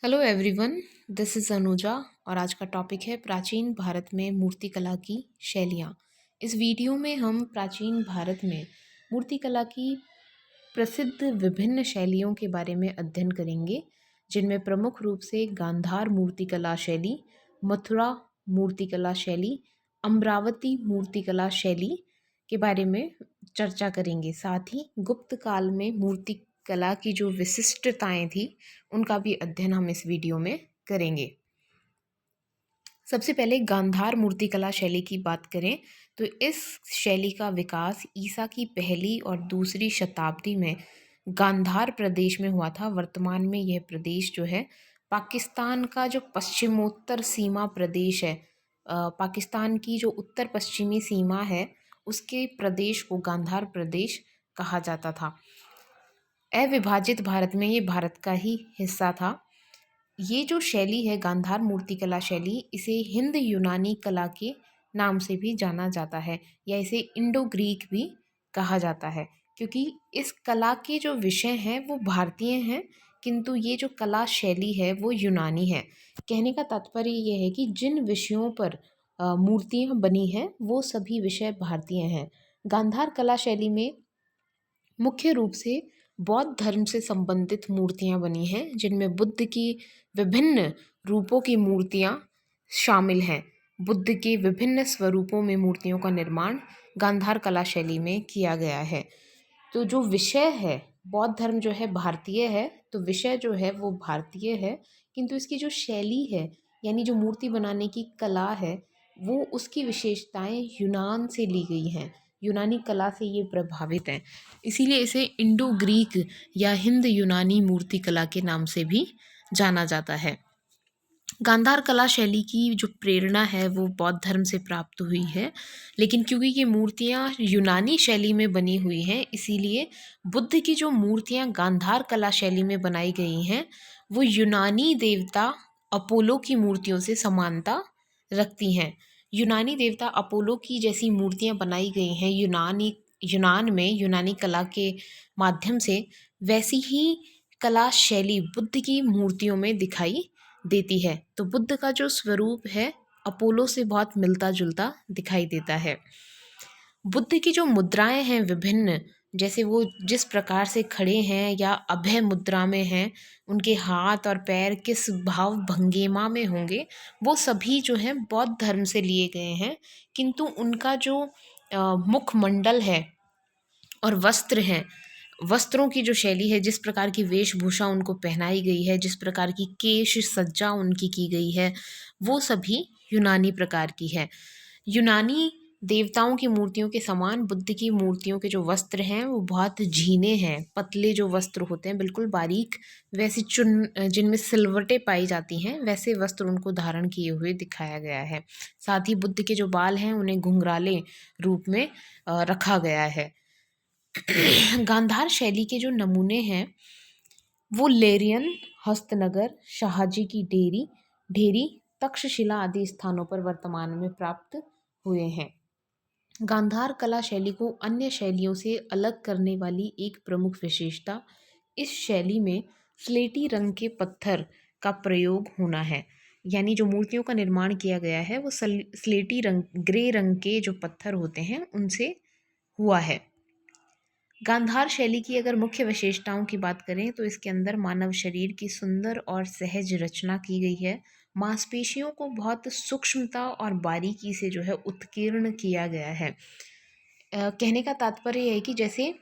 Hello everyone, this is Anuja और आज का टॉपिक है प्राचीन भारत में मूर्तिकला की शैलियाँ। इस वीडियो में हम प्राचीन भारत में मूर्तिकला की प्रसिद्ध विभिन्न शैलियों के बारे में अध्ययन करेंगे, जिनमें प्रमुख रूप से गांधार मूर्तिकला शैली, मथुरा मूर्तिकला शैली, अमरावती मूर्तिकला शैली के बारे में चर्चा करेंगे। साथ ही गुप्त काल में मूर्तिकला की जो विशिष्टताएं थी उनका भी अध्ययन हम इस वीडियो में करेंगे। सबसे पहले गांधार मूर्तिकला शैली की बात करें तो इस शैली का विकास ईसा की पहली और दूसरी शताब्दी में गांधार प्रदेश में हुआ था। वर्तमान में यह प्रदेश जो है पाकिस्तान का जो पश्चिमोत्तर सीमा प्रदेश है, पाकिस्तान की जो उत्तर पश्चिमी सीमा है उसके प्रदेश को गांधार प्रदेश कहा जाता था। अविभाजित भारत में ये भारत का ही हिस्सा था। ये जो शैली है गांधार मूर्तिकला शैली, इसे हिंद यूनानी कला के नाम से भी जाना जाता है या इसे इंडो ग्रीक भी कहा जाता है, क्योंकि इस कला के जो विषय हैं वो भारतीय हैं, किंतु ये जो कला शैली है वो यूनानी है। कहने का तात्पर्य ये है कि जिन विषयों पर मूर्तियाँ बनी हैं वो सभी विषय भारतीय हैं। गांधार कला शैली में मुख्य रूप से बौद्ध धर्म से संबंधित मूर्तियाँ बनी हैं, जिनमें बुद्ध की विभिन्न रूपों की मूर्तियाँ शामिल हैं। बुद्ध के विभिन्न स्वरूपों में मूर्तियों का निर्माण गांधार कला शैली में किया गया है। तो जो विषय है, बौद्ध धर्म जो है भारतीय है, तो विषय जो है वो भारतीय है, किंतु इसकी जो शैली है यानी जो मूर्ति बनाने की कला है वो उसकी विशेषताएं यूनान से ली गई हैं, यूनानी कला से ये प्रभावित हैं। इसीलिए इसे इंडो ग्रीक या हिंद यूनानी मूर्ति कला के नाम से भी जाना जाता है। गांधार कला शैली की जो प्रेरणा है वो बौद्ध धर्म से प्राप्त हुई है, लेकिन क्योंकि ये मूर्तियाँ यूनानी शैली में बनी हुई हैं, इसीलिए बुद्ध की जो मूर्तियाँ गांधार कला शैली में बनाई गई हैं वो यूनानी देवता अपोलो की मूर्तियों से समानता रखती हैं। यूनानी देवता अपोलो की जैसी मूर्तियाँ बनाई गई हैं यूनान में यूनानी कला के माध्यम से, वैसी ही कला शैली बुद्ध की मूर्तियों में दिखाई देती है। तो बुद्ध का जो स्वरूप है अपोलो से बहुत मिलता जुलता दिखाई देता है। बुद्ध की जो मुद्राएं हैं विभिन्न, जैसे वो जिस प्रकार से खड़े हैं या अभय मुद्रा में हैं, उनके हाथ और पैर किस भाव भंगिमा में होंगे, वो सभी जो हैं बौद्ध धर्म से लिए गए हैं, किंतु उनका जो मुखमंडल है और वस्त्र हैं, वस्त्रों की जो शैली है, जिस प्रकार की वेशभूषा उनको पहनाई गई है, जिस प्रकार की केश सज्जा उनकी की गई है, वो सभी यूनानी प्रकार की है। यूनानी देवताओं की मूर्तियों के समान बुद्ध की मूर्तियों के जो वस्त्र हैं वो बहुत झीने हैं, पतले जो वस्त्र होते हैं बिल्कुल बारीक, वैसी जिनमें सिलवटें पाई जाती हैं, वैसे वस्त्र उनको धारण किए हुए दिखाया गया है। साथ ही बुद्ध के जो बाल हैं उन्हें घुंघराले रूप में रखा गया है। गांधार शैली के जो नमूने हैं वो लेरियन, हस्तनगर, शाहजी की ढेरी, तक्षशिला आदि स्थानों पर वर्तमान में प्राप्त हुए हैं। गांधार कला शैली को अन्य शैलियों से अलग करने वाली एक प्रमुख विशेषता इस शैली में स्लेटी रंग के पत्थर का प्रयोग होना है। यानी जो मूर्तियों का निर्माण किया गया है वो स्लेटी रंग, ग्रे रंग के जो पत्थर होते हैं उनसे हुआ है। गांधार शैली की अगर मुख्य विशेषताओं की बात करें तो इसके अंदर मानव शरीर की सुंदर और सहज रचना की गई है। मांसपेशियों को बहुत सूक्ष्मता और बारीकी से जो है उत्कीर्ण किया गया है। कहने का तात्पर्य यह है कि जैसे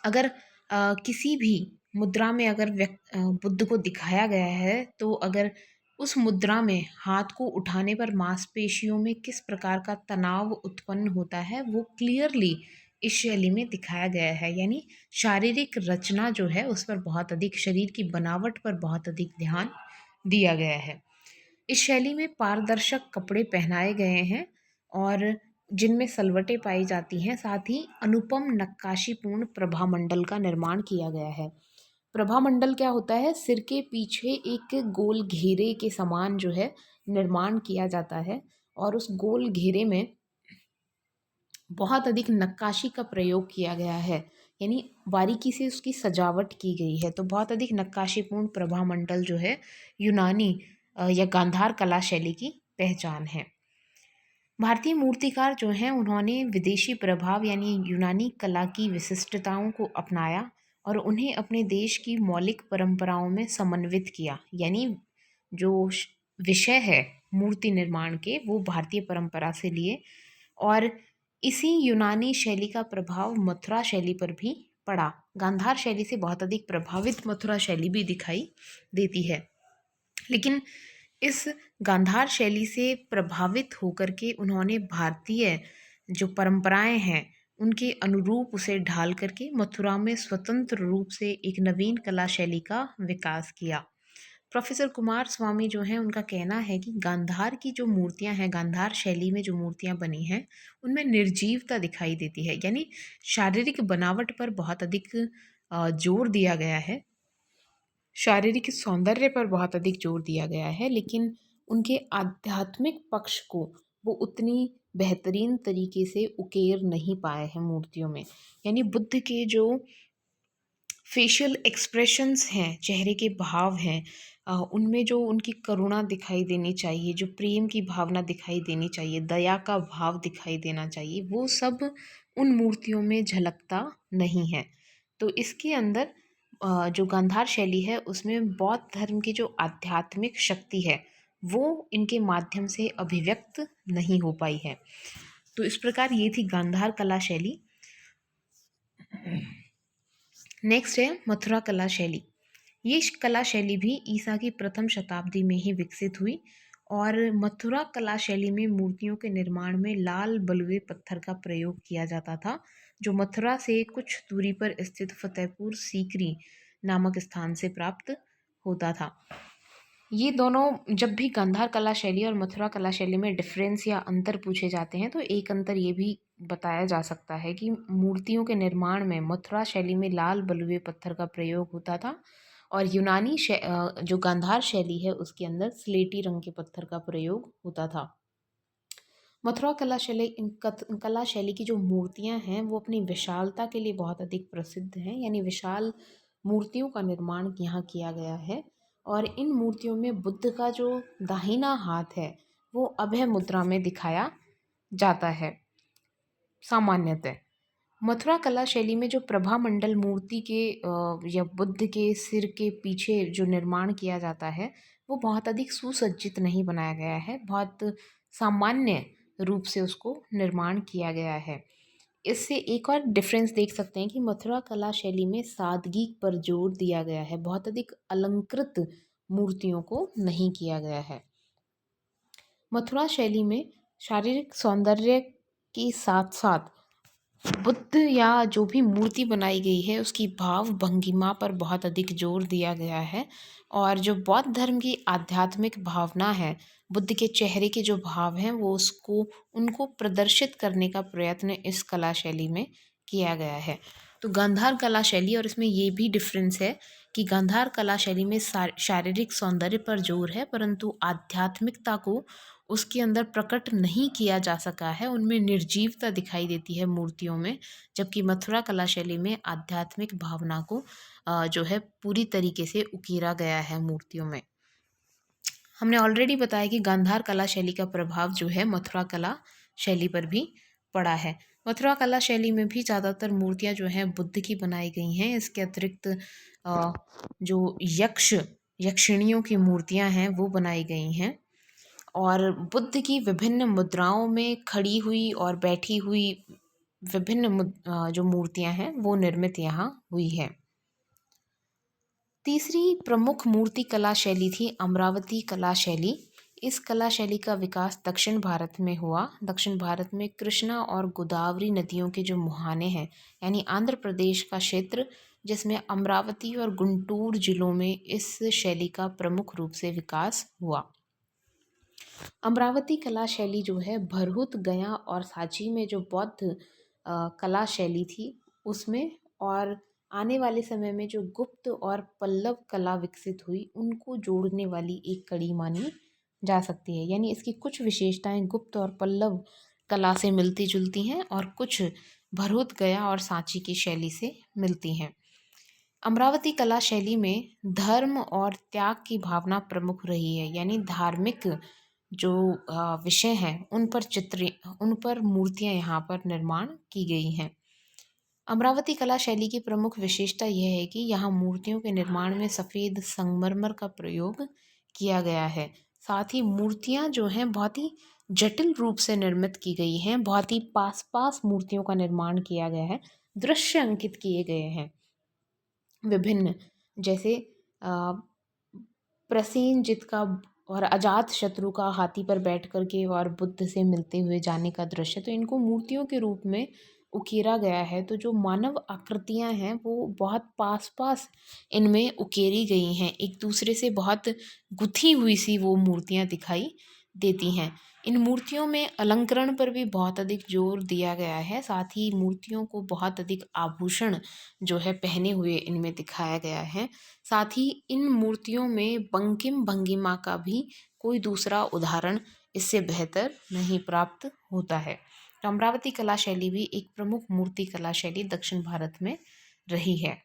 अगर किसी भी मुद्रा में अगर बुद्ध को दिखाया गया है, तो अगर उस मुद्रा में हाथ को उठाने पर मांसपेशियों में किस प्रकार का तनाव उत्पन्न होता है वो क्लियरली इस शैली में दिखाया गया है। यानी शारीरिक रचना जो है उस पर बहुत अधिक, शरीर की बनावट पर बहुत अधिक ध्यान दिया गया है। इस शैली में पारदर्शक कपड़े पहनाए गए हैं और जिनमें सलवटें पाई जाती हैं। साथ ही अनुपम नक्काशीपूर्ण प्रभामंडल का निर्माण किया गया है। प्रभामंडल क्या होता है? सिर के पीछे एक गोल घेरे के समान जो है निर्माण किया जाता है और उस गोल घेरे में बहुत अधिक नक्काशी का प्रयोग किया गया है। यानी बारीकी से उसकी सजावट की गई है। तो बहुत अधिक नक्काशीपूर्ण प्रभामंडल जो है यूनानी या गांधार कला शैली की पहचान है। भारतीय मूर्तिकार जो हैं उन्होंने विदेशी प्रभाव यानी यूनानी कला की विशिष्टताओं को अपनाया और उन्हें अपने देश की मौलिक परंपराओं में समन्वित किया। यानी जो विषय है मूर्ति निर्माण के वो भारतीय परंपरा से लिए और इसी यूनानी शैली का प्रभाव मथुरा शैली पर भी पड़ा। गांधार शैली से बहुत अधिक प्रभावित मथुरा शैली भी दिखाई देती है, लेकिन इस गांधार शैली से प्रभावित होकर के उन्होंने भारतीय जो परंपराएं हैं उनके अनुरूप उसे ढाल करके मथुरा में स्वतंत्र रूप से एक नवीन कला शैली का विकास किया। प्रोफेसर कुमार स्वामी जो हैं उनका कहना है कि गांधार की जो मूर्तियां हैं, गांधार शैली में जो मूर्तियां बनी हैं उनमें निर्जीवता दिखाई देती है। यानी शारीरिक बनावट पर बहुत अधिक जोर दिया गया है, शारीरिक सौंदर्य पर बहुत अधिक जोर दिया गया है, लेकिन उनके आध्यात्मिक पक्ष को वो उतनी बेहतरीन तरीके से उकेर नहीं पाए हैं मूर्तियों में। यानी बुद्ध के जो फेशियल एक्सप्रेशंस हैं, चेहरे के भाव हैं, उनमें जो उनकी करुणा दिखाई देनी चाहिए, जो प्रेम की भावना दिखाई देनी चाहिए, दया का भाव दिखाई देना चाहिए, वो सब उन मूर्तियों में झलकता नहीं है। तो इसके अंदर जो गांधार शैली है उसमें बौद्ध धर्म की जो आध्यात्मिक शक्ति है वो इनके माध्यम से अभिव्यक्त नहीं हो पाई है। तो इस प्रकार ये थी गांधार कला शैली। नेक्स्ट है मथुरा कला शैली। ये कला शैली भी ईसा की प्रथम शताब्दी में ही विकसित हुई और मथुरा कला शैली में मूर्तियों के निर्माण में लाल बलुए पत्थर का प्रयोग किया जाता था, जो मथुरा से कुछ दूरी पर स्थित फतेहपुर सीकरी नामक स्थान से प्राप्त होता था। ये दोनों जब भी गांधार कला शैली और मथुरा कला शैली में डिफरेंस या अंतर पूछे जाते हैं तो एक अंतर ये भी बताया जा सकता है कि मूर्तियों के निर्माण में मथुरा शैली में लाल बलुए पत्थर का प्रयोग होता था और यूनानी जो गांधार शैली है उसके अंदर स्लेटी रंग के पत्थर का प्रयोग होता था। मथुरा कला शैली की जो मूर्तियां हैं वो अपनी विशालता के लिए बहुत अधिक प्रसिद्ध हैं। यानी विशाल मूर्तियों का निर्माण यहाँ किया गया है और इन मूर्तियों में बुद्ध का जो दाहिना हाथ है वो अभय मुद्रा में दिखाया जाता है सामान्यतः। मथुरा कला शैली में जो प्रभामंडल मूर्ति के या बुद्ध के सिर के पीछे जो निर्माण किया जाता है वो बहुत अधिक सुसज्जित नहीं बनाया गया है, बहुत सामान्य रूप से उसको निर्माण किया गया है। इससे एक और डिफरेंस देख सकते हैं कि मथुरा कला शैली में सादगी पर जोर दिया गया है, बहुत अधिक अलंकृत मूर्तियों को नहीं किया गया है। मथुरा शैली में शारीरिक सौंदर्य के साथ साथ बुद्ध या जो भी मूर्ति बनाई गई है उसकी भाव भंगिमा पर बहुत अधिक जोर दिया गया है और जो बौद्ध धर्म की आध्यात्मिक भावना है, बुद्ध के चेहरे के जो भाव हैं वो उसको उनको प्रदर्शित करने का प्रयत्न इस कला शैली में किया गया है। तो गांधार कला शैली और इसमें ये भी डिफरेंस है कि गांधार कला शैली में शारीरिक सौंदर्य पर जोर है परंतु आध्यात्मिकता को उसके अंदर प्रकट नहीं किया जा सका है, उनमें निर्जीवता दिखाई देती है मूर्तियों में। जबकि मथुरा कला शैली में आध्यात्मिक भावना को जो है पूरी तरीके से उकेरा गया है मूर्तियों में। हमने ऑलरेडी बताया कि गांधार कला शैली का प्रभाव जो है मथुरा कला शैली पर भी पड़ा है। मथुरा कला शैली में भी ज़्यादातर मूर्तियाँ जो हैं बुद्ध की बनाई गई हैं। इसके अतिरिक्त जो यक्षिणियों की मूर्तियाँ हैं वो बनाई गई हैं और बुद्ध की विभिन्न मुद्राओं में खड़ी हुई और बैठी हुई विभिन्न जो मूर्तियां हैं वो निर्मित यहाँ हुई है। तीसरी प्रमुख मूर्ति कला शैली थी अमरावती कला शैली। इस कला शैली का विकास दक्षिण भारत में हुआ। दक्षिण भारत में कृष्णा और गोदावरी नदियों के जो मुहाने हैं यानी आंध्र प्रदेश का क्षेत्र जिसमें अमरावती और गुंटूर जिलों में इस शैली का प्रमुख रूप से विकास हुआ। अमरावती कला शैली जो है भरहुत, गया और सांची में जो बौद्ध कला शैली थी उसमें और आने वाले समय में जो गुप्त और पल्लव कला विकसित हुई उनको जोड़ने वाली एक कड़ी मानी जा सकती है। यानी इसकी कुछ विशेषताएं गुप्त और पल्लव कला से मिलती जुलती हैं और कुछ भरूच, गया और सांची की शैली से मिलती हैं। अमरावती कला शैली में धर्म और त्याग की भावना प्रमुख रही है, यानी धार्मिक जो विषय हैं उन पर मूर्तियाँ यहाँ पर निर्माण की गई हैं। अमरावती कला शैली की प्रमुख विशेषता यह है कि यहाँ मूर्तियों के निर्माण में सफ़ेद संगमरमर का प्रयोग किया गया है। साथ ही मूर्तियाँ जो हैं बहुत ही जटिल रूप से निर्मित की गई हैं, बहुत ही पास पास मूर्तियों का निर्माण किया गया है, दृश्य अंकित किए गए हैं। विभिन्न जैसे अ, प्रसेनजित का और अजात शत्रु का हाथी पर बैठ कर के और बुद्ध से मिलते हुए जाने का दृश्य, तो इनको मूर्तियों के रूप में उकेरा गया है। तो जो मानव आकृतियां हैं वो बहुत पास पास इनमें उकेरी गई हैं, एक दूसरे से बहुत गुथी हुई सी वो मूर्तियां दिखाई देती हैं। इन मूर्तियों में अलंकरण पर भी बहुत अधिक जोर दिया गया है। साथ ही मूर्तियों को बहुत अधिक आभूषण जो है पहने हुए इनमें दिखाया गया है। साथ ही इन मूर्तियों में बंकिम भंगिमा का भी कोई दूसरा उदाहरण इससे बेहतर नहीं प्राप्त होता है। तो अमरावती कला शैली भी एक प्रमुख मूर्ति कला शैली दक्षिण भारत में रही है।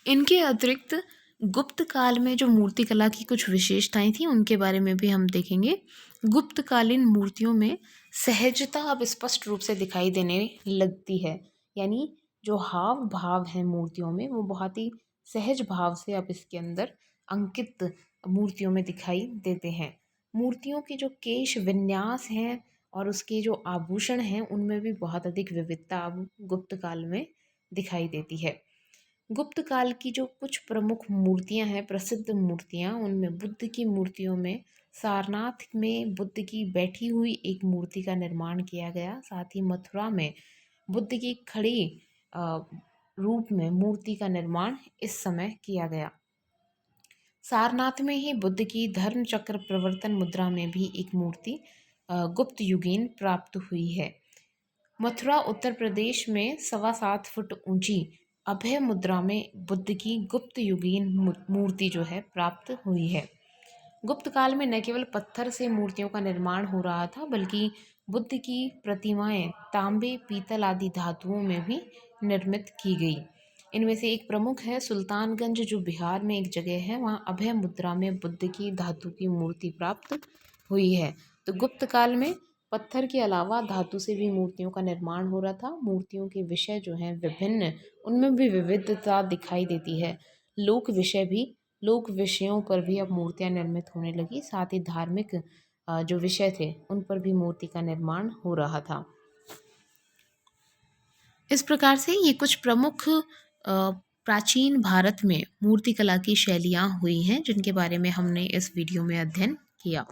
इनके अतिरिक्त गुप्त काल में जो मूर्ति कला की कुछ विशेषताएं थी उनके बारे में भी हम देखेंगे। गुप्तकालीन मूर्तियों में सहजता अब स्पष्ट रूप से दिखाई देने लगती है, यानी जो हाव भाव है मूर्तियों में वो बहुत ही सहज भाव से अब इसके अंदर अंकित मूर्तियों में दिखाई देते हैं। मूर्तियों के जो केश विन्यास हैं और उसके जो आभूषण हैं उनमें भी बहुत अधिक विविधता अब गुप्त काल में दिखाई देती है। गुप्त काल की जो कुछ प्रमुख मूर्तियां हैं, प्रसिद्ध मूर्तियां, उनमें बुद्ध की मूर्तियों में सारनाथ में बुद्ध की बैठी हुई एक मूर्ति का निर्माण किया गया। साथ ही मथुरा में बुद्ध की खड़ी रूप में मूर्ति का निर्माण इस समय किया गया। सारनाथ में ही बुद्ध की धर्म चक्र प्रवर्तन मुद्रा में भी एक मूर्ति गुप्त युगीन प्राप्त हुई है। मथुरा उत्तर प्रदेश में 7.25 फुट ऊंची अभय मुद्रा में बुद्ध की गुप्त युगीन मूर्ति जो है प्राप्त हुई है। गुप्त काल में न केवल पत्थर से मूर्तियों का निर्माण हो रहा था, बल्कि बुद्ध की प्रतिमाएं तांबे, पीतल आदि धातुओं में भी निर्मित की गई। इनमें से एक प्रमुख है सुल्तानगंज, जो बिहार में एक जगह है, वहाँ अभय मुद्रा में बुद्ध की धातु की मूर्ति प्राप्त हुई है। तो गुप्त काल में पत्थर के अलावा धातु से भी मूर्तियों का निर्माण हो रहा था। मूर्तियों के विषय जो हैं विभिन्न, उनमें भी विविधता दिखाई देती है। लोक विषयों पर भी अब मूर्तियां निर्मित होने लगी। साथ ही धार्मिक जो विषय थे उन पर भी मूर्ति का निर्माण हो रहा था। इस प्रकार से ये कुछ प्रमुख प्राचीन भारत में मूर्ति कला की शैलियाँ हुई हैं, जिनके बारे में हमने इस वीडियो में अध्ययन किया।